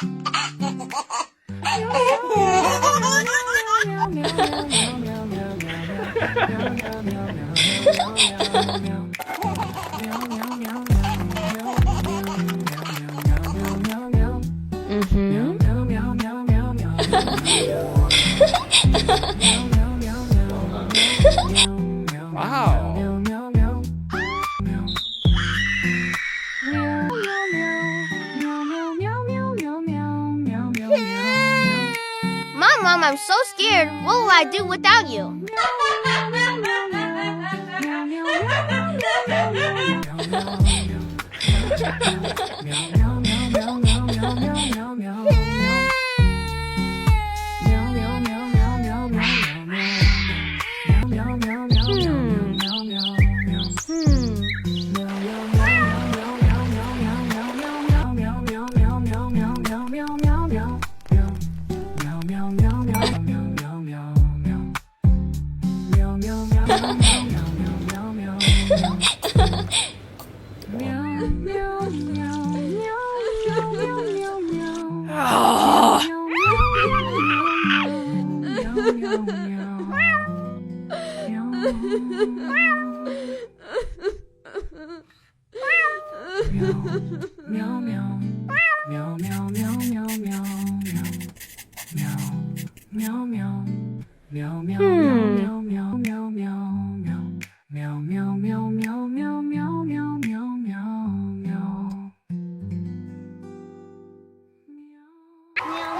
Wow. Mom, I'm so scared. What will I do without you?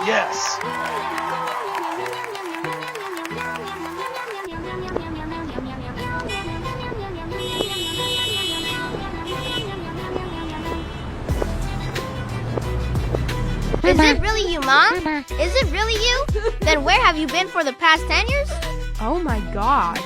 Yes. Is it really you, Mom? Is it really you? Then where have you been for the past 10 years? Oh my God.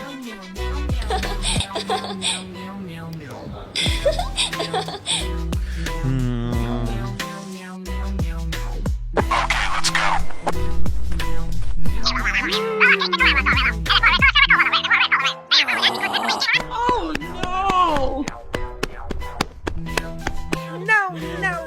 Oh no! No.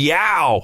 Yow!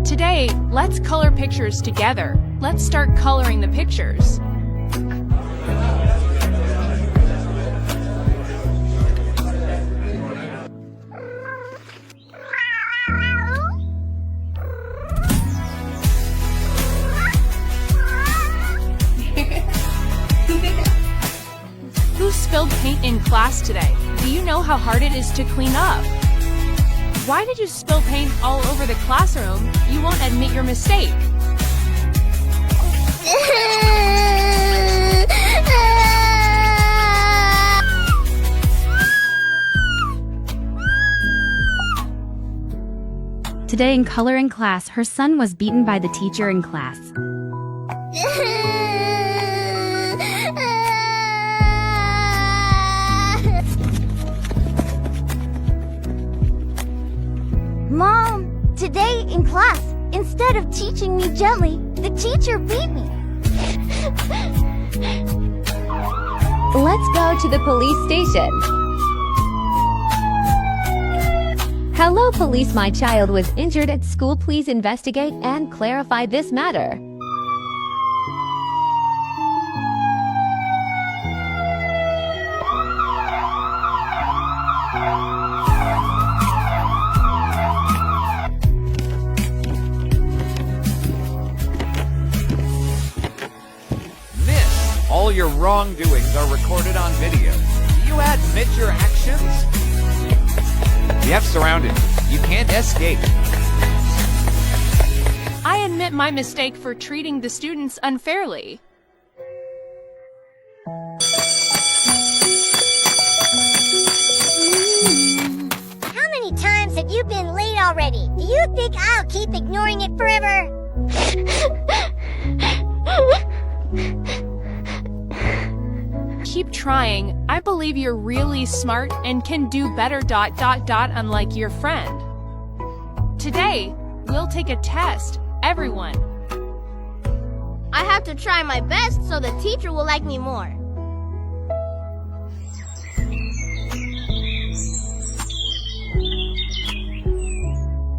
Today, let's color pictures together. Let's start coloring the pictures. class today. Do you know how hard it is to clean up? Why did you spill paint all over the classroom? You won't admit your mistake. Today in coloring class, her son was beaten by the teacher in class. Mom, today in class, instead of teaching me gently, the teacher beat me. Let's go to the police station. Hello, police. My child was injured at school. Please investigate and clarify this matter. Miss, all your wrongdoings are recorded on video. Do you admit your actions? We have surrounded you. You can't escape. I admit my mistake for treating the students unfairly. How many times have you been late already? Do you think I'll keep ignoring it forever? Keep trying. I believe you're really smart and can do better ... unlike your friend. Today, we'll take a test, everyone. I have to try my best so the teacher will like me more.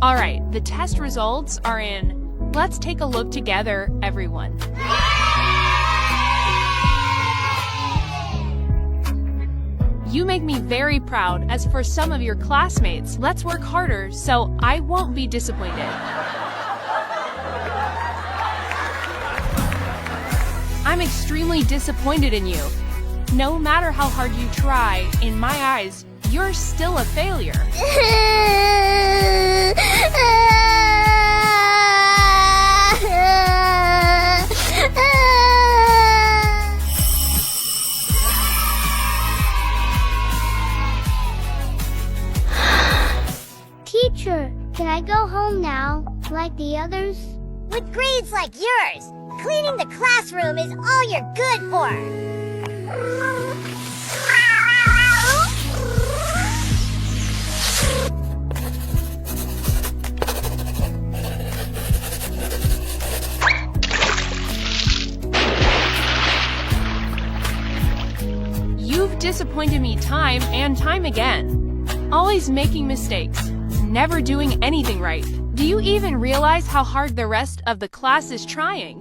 Alright, the test results are in. Let's take a look together, everyone. You make me very proud. As for some of your classmates, let's work harder so I won't be disappointed. I'm extremely disappointed in you. No matter how hard you try, in my eyes, you're still a failure. Teacher, can I go home now, like the others? With grades like yours, cleaning the classroom is all you're good for. You've disappointed me time and time again. Always making mistakes. Never doing anything right. Do you even realize how hard the rest of the class is trying?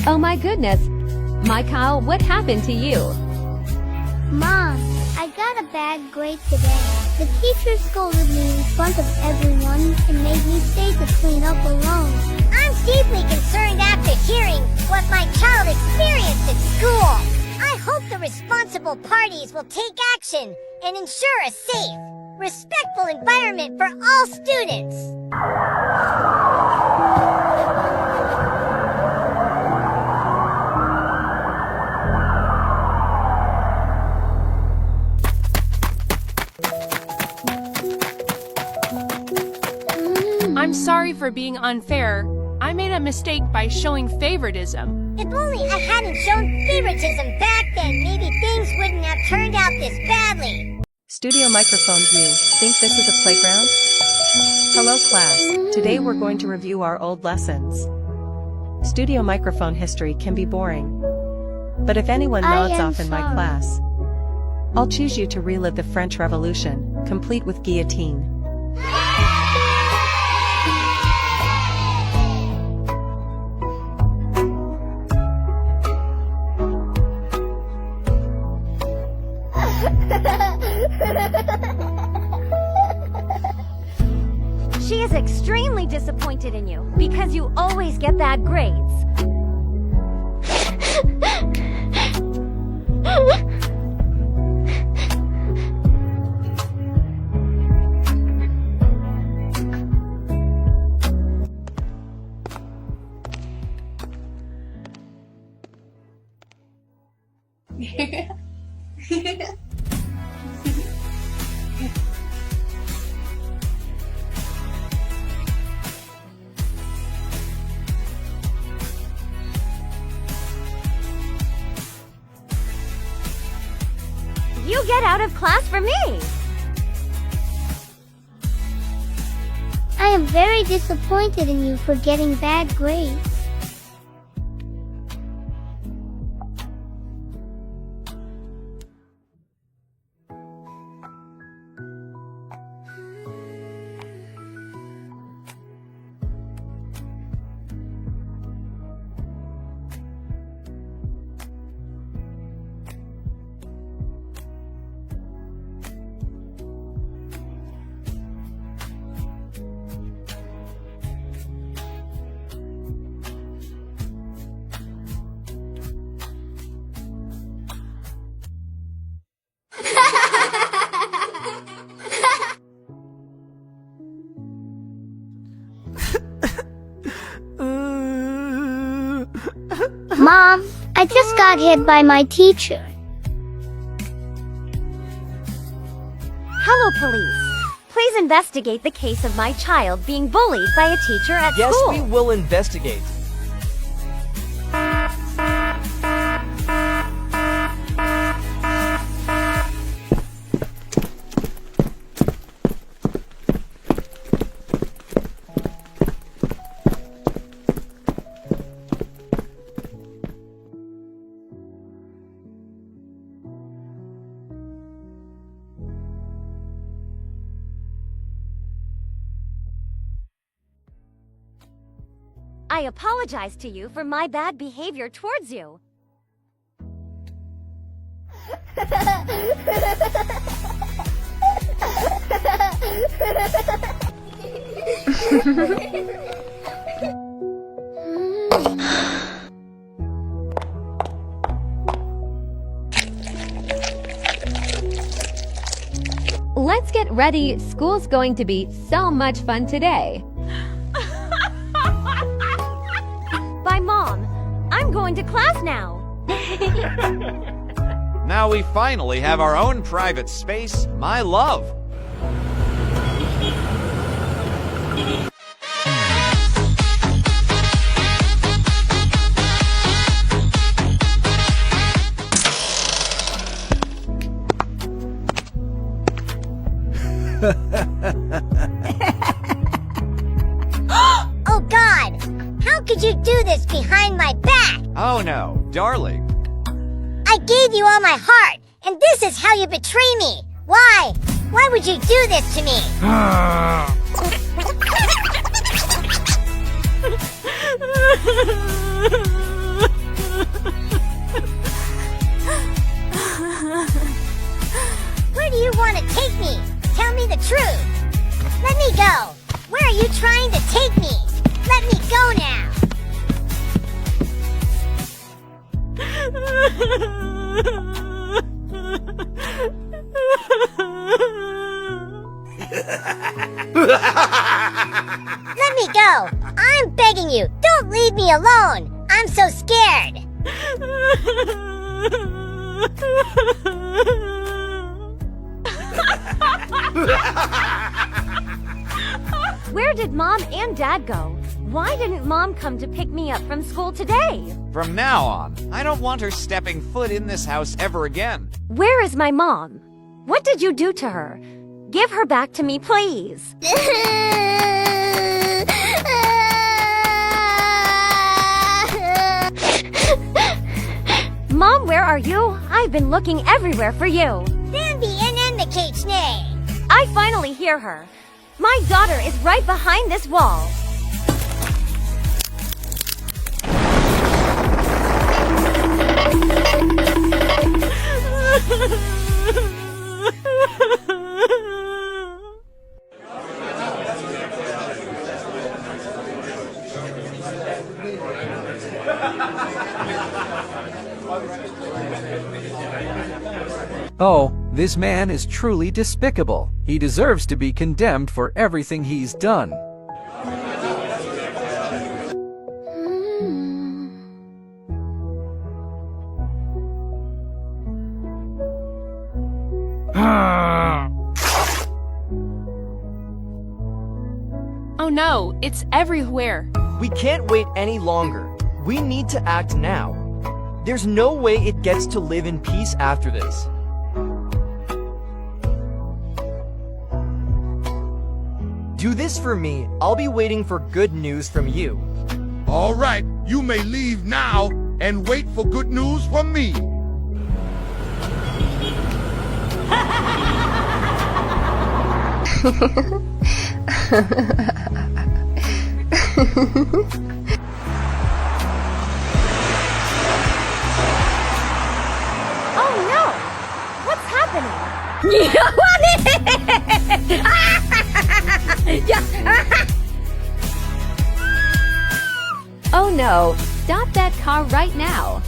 Oh my goodness. Michael, what happened to you? Mom, I got a bad grade today. The teacher scolded me in front of everyone and made me stay to clean up alone. I'm deeply concerned after hearing what my child experienced at school. I hope the responsible parties will take action and ensure a safe, respectful environment for all students. I'm sorry for being unfair. I made a mistake by showing favoritism. If only I hadn't shown favoritism back then, maybe things wouldn't have turned out this badly. Studio microphone view. Think this is a playground? Hello class. Today we're going to review our old lessons. Studio microphone history can be boring. But if anyone nods off in my class, I'll choose you to relive the French Revolution, complete with guillotine. disappointed in you because you always get bad grades. You get out of class for me! I am very disappointed in you for getting bad grades. Mom, I just got hit by my teacher. Hello, police. Please investigate the case of my child being bullied by a teacher at Yes, school. we will investigate. I apologize to you for my bad behavior towards you. Let's get ready. School's going to be so much fun today. Bye, Mom. I'm going to class now. Now we finally have our own private space, my love. Oh God! How could you do this behind my back? Oh no, darling. I gave you all my heart, and this is how you betray me. Why? Why would you do this to me? Where do you want to take me? Tell me the truth. Let me go. Where are you trying to take me? Let me go now. Let me go. I'm begging you. Don't leave me alone. I'm so scared. Where did Mom and Dad go? Why didn't Mom come to pick me up from school today? From now on, I don't want her stepping foot in this house ever again. Where is my mom? What did you do to her? Give her back to me, please. Mom, where are you? I've been looking everywhere for you. Then be in the cage nay. I finally hear her. My daughter is right behind this wall. Oh, this man is truly despicable. He deserves to be condemned for everything he's done. Oh no, it's everywhere. We can't wait any longer. We need to act now. There's no way it gets to live in peace after this. Do this for me. I'll be waiting for good news from you. All right, you may leave now and wait for good news from me. Oh no! What's happening? Oh no, stop that car right now.